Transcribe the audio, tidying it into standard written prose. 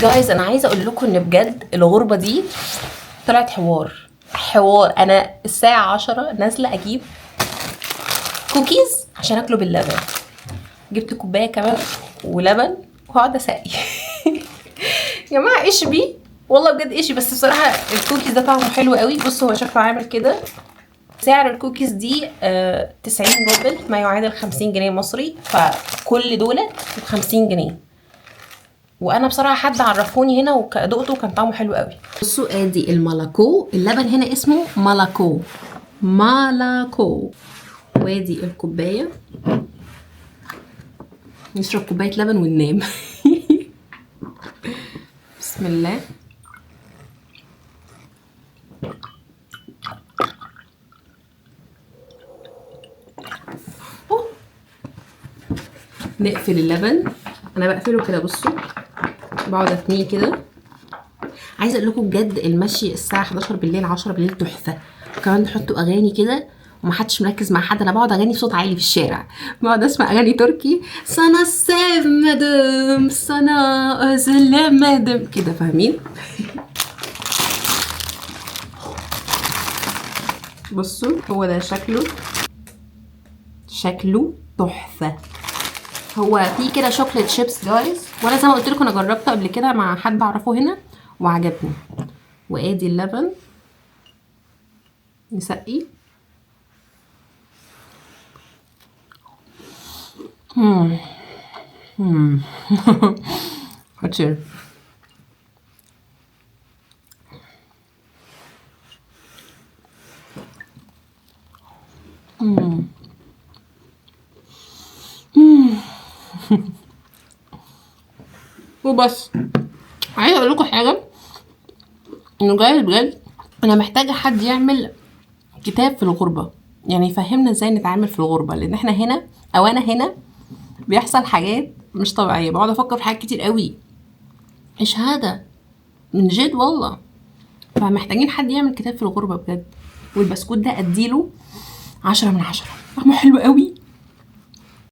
جايز انا عايزه اقول لكم ان بجد الغربه دي طلعت حوار. انا الساعه 10 نازله اجيب كوكيز عشان اكله باللبن. جبت كوبايه كمان ولبن وهقعد اسقي. يا جماعه اشبي والله بجد اشبي. بس بصراحه الكوكيز ده طعمه حلو قوي. بصوا هو شكله عامل كده. سعر الكوكيز دي 90 روبل ما يعادل 50 جنيه مصري. فكل دولة ب50 جنيه. وانا بصراحه حد عرفوني هنا ودقته وكان طعمه حلو قوي. بصوا ادي المالاكو. اللبن هنا اسمه مالاكو. وادي الكوبايه. نشرب كوبايه لبن وننام. بسم الله. نقفل اللبن. انا بقفله كده بصوا، بقعد اتنيه كده. عايزه اقول لكم بجد المشي الساعه 11 بالليل 10 بالليل تحفه. وكمان تحطوا اغاني كده ومحدش مركز مع حد. انا بقعد اغاني بصوت عالي في الشارع، بقعد اسمع اغاني تركي. سنة sevmedim سنة özlemedim كده، فاهمين؟ بصوا هو ده شكله تحفه. هو في كده شوكليت شيبس جايز، وانا زي ما قلت لكم انا جربته قبل كده مع حد اعرفه هنا وعجبني. وادي اللبن نسقي. خطير. وبس. عايزه اقول لكم حاجه، انه جاي بجد انا محتاجه حد يعمل كتاب في الغربه، يعني يفهمنا ازاي نتعامل في الغربه. لان احنا هنا او انا هنا بيحصل حاجات مش طبيعيه. بقعد افكر في حاجات كتير قوي. ايش هذا من جد والله. فمحتاجين حد يعمل كتاب في الغربه بجد. والبسكوت ده اديله 10 من 10. طعمه حلو قوي